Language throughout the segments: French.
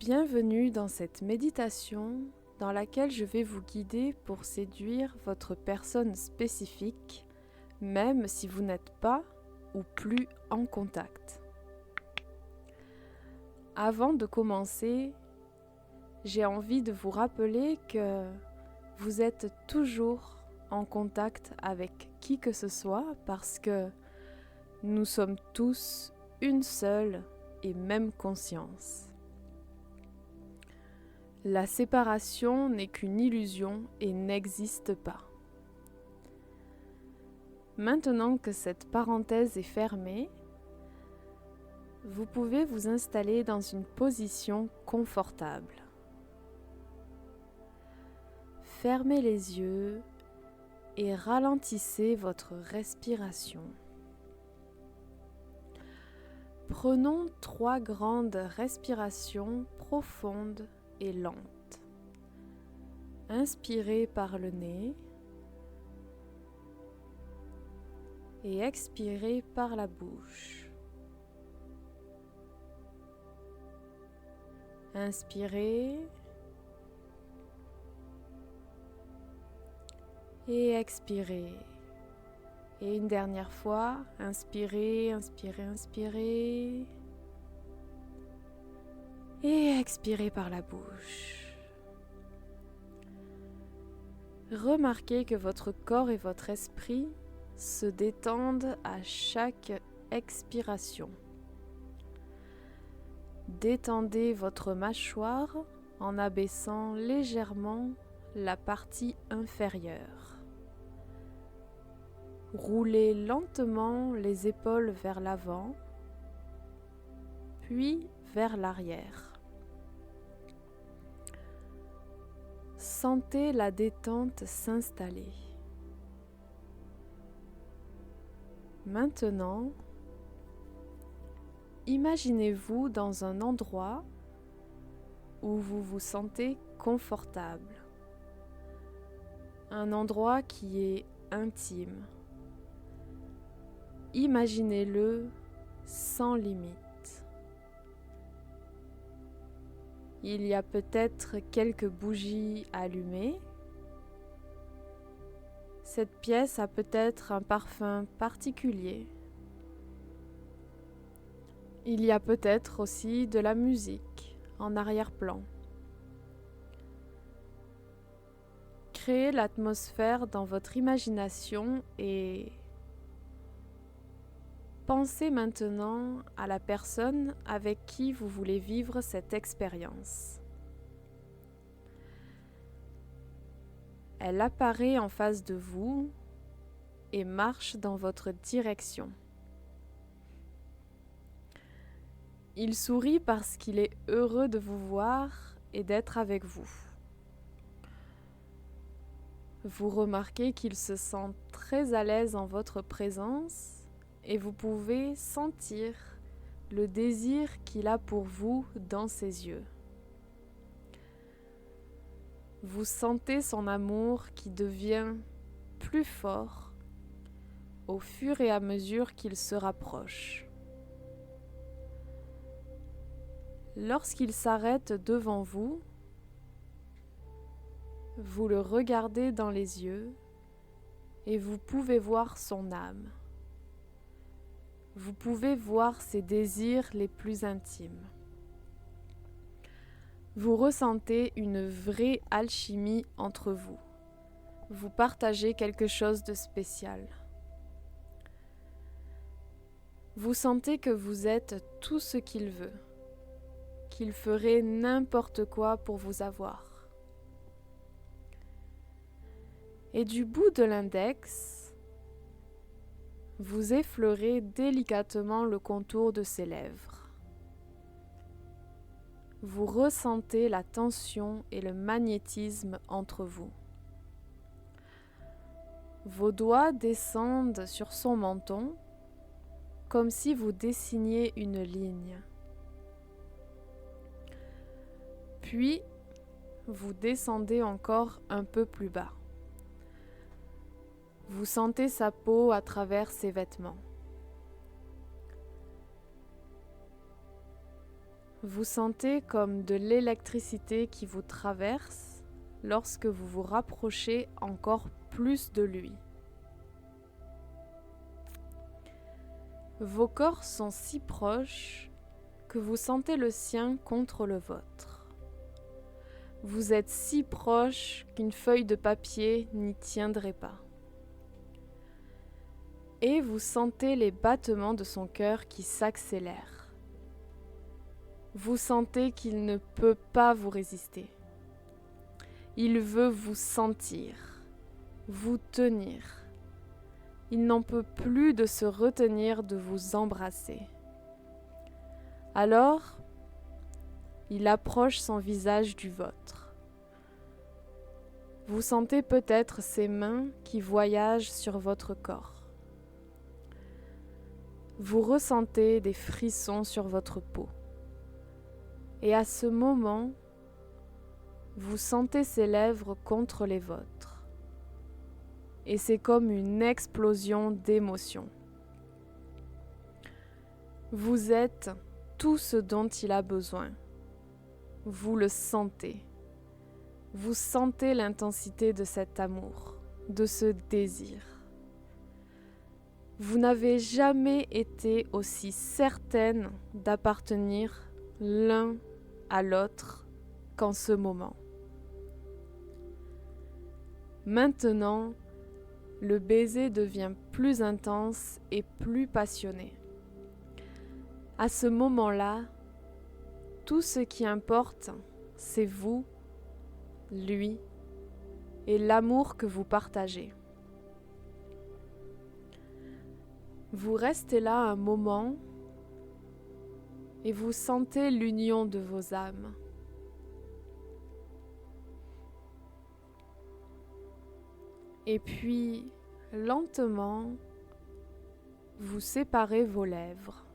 Bienvenue dans cette méditation dans laquelle je vais vous guider pour séduire votre personne spécifique, même si vous n'êtes pas ou plus en contact. Avant de commencer, j'ai envie de vous rappeler que vous êtes toujours en contact avec qui que ce soit parce que nous sommes tous une seule et même conscience. La séparation n'est qu'une illusion et n'existe pas. Maintenant que cette parenthèse est fermée, vous pouvez vous installer dans une position confortable. Fermez les yeux et ralentissez votre respiration. Prenons 3 grandes respirations profondes et lentes. Inspirez par le nez et expirez par la bouche. Inspirez et expirez. Et une dernière fois, inspirez, inspirez, inspirez. Et expirez par la bouche. Remarquez que votre corps et votre esprit se détendent à chaque expiration. Détendez votre mâchoire en abaissant légèrement la partie inférieure. Roulez lentement les épaules vers l'avant, puis vers l'arrière. Sentez la détente s'installer. Maintenant, imaginez-vous dans un endroit où vous vous sentez confortable. Un endroit qui est intime. Imaginez-le sans limite. Il y a peut-être quelques bougies allumées. Cette pièce a peut-être un parfum particulier. Il y a peut-être aussi de la musique en arrière-plan. Créez l'atmosphère dans votre imagination et pensez maintenant à la personne avec qui vous voulez vivre cette expérience. Elle apparaît en face de vous et marche dans votre direction. Il sourit parce qu'il est heureux de vous voir et d'être avec vous. Vous remarquez qu'il se sent très à l'aise en votre présence et vous pouvez sentir le désir qu'il a pour vous dans ses yeux. Vous sentez son amour qui devient plus fort au fur et à mesure qu'il se rapproche. Lorsqu'il s'arrête devant vous, vous le regardez dans les yeux et vous pouvez voir son âme. Vous pouvez voir ses désirs les plus intimes. Vous ressentez une vraie alchimie entre vous. Vous partagez quelque chose de spécial. Vous sentez que vous êtes tout ce qu'il veut, qu'il ferait n'importe quoi pour vous avoir. Et du bout de l'index, vous effleurez délicatement le contour de ses lèvres. Vous ressentez la tension et le magnétisme entre vous. Vos doigts descendent sur son menton, comme si vous dessiniez une ligne. Puis, vous descendez encore un peu plus bas. Vous sentez sa peau à travers ses vêtements. Vous sentez comme de l'électricité qui vous traverse lorsque vous vous rapprochez encore plus de lui. Vos corps sont si proches que vous sentez le sien contre le vôtre. Vous êtes si proche qu'une feuille de papier n'y tiendrait pas. Et vous sentez les battements de son cœur qui s'accélèrent. Vous sentez qu'il ne peut pas vous résister. Il veut vous sentir, vous tenir. Il n'en peut plus de se retenir de vous embrasser. Alors, il approche son visage du vôtre. Vous sentez peut-être ses mains qui voyagent sur votre corps. Vous ressentez des frissons sur votre peau. Et à ce moment, vous sentez ses lèvres contre les vôtres. Et c'est comme une explosion d'émotions. Vous êtes tout ce dont il a besoin. Vous le sentez. Vous sentez l'intensité de cet amour, de ce désir. Vous n'avez jamais été aussi certaine d'appartenir l'un à l'autre qu'en ce moment. Maintenant, le baiser devient plus intense et plus passionné. À ce moment-là, tout ce qui importe, c'est vous, lui et l'amour que vous partagez. Vous restez là un moment et vous sentez l'union de vos âmes. Et puis, lentement, vous séparez vos lèvres.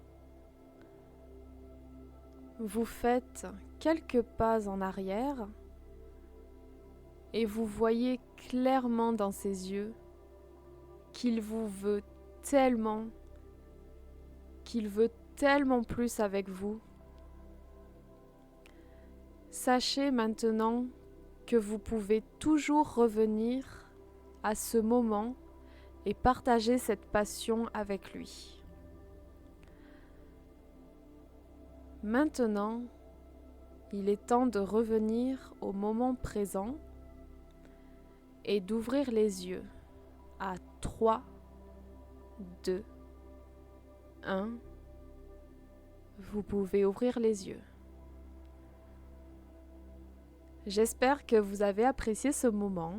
Vous faites quelques pas en arrière et vous voyez clairement dans ses yeux qu'il vous veut tellement, qu'il veut tellement plus avec vous. Sachez maintenant que vous pouvez toujours revenir à ce moment et partager cette passion avec lui. Maintenant, il est temps de revenir au moment présent et d'ouvrir les yeux à 3, 2, 1. Vous pouvez ouvrir les yeux. J'espère que vous avez apprécié ce moment.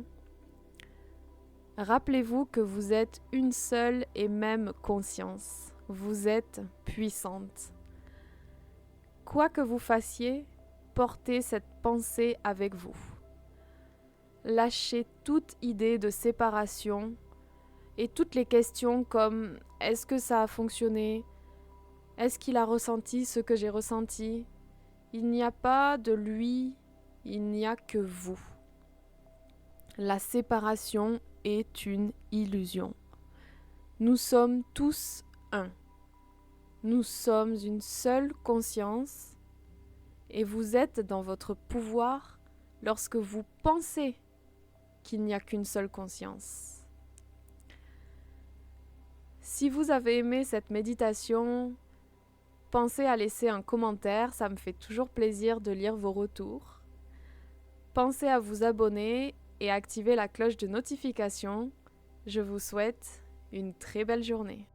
Rappelez-vous que vous êtes une seule et même conscience. Vous êtes puissante. Quoi que vous fassiez, portez cette pensée avec vous. Lâchez toute idée de séparation et toutes les questions comme « est-ce que ça a fonctionné ? Est-ce qu'il a ressenti ce que j'ai ressenti ?» Il n'y a pas de lui, il n'y a que vous. La séparation est une illusion. Nous sommes tous un. Nous sommes une seule conscience et vous êtes dans votre pouvoir lorsque vous pensez qu'il n'y a qu'une seule conscience. Si vous avez aimé cette méditation, pensez à laisser un commentaire, ça me fait toujours plaisir de lire vos retours. Pensez à vous abonner et activer la cloche de notification. Je vous souhaite une très belle journée.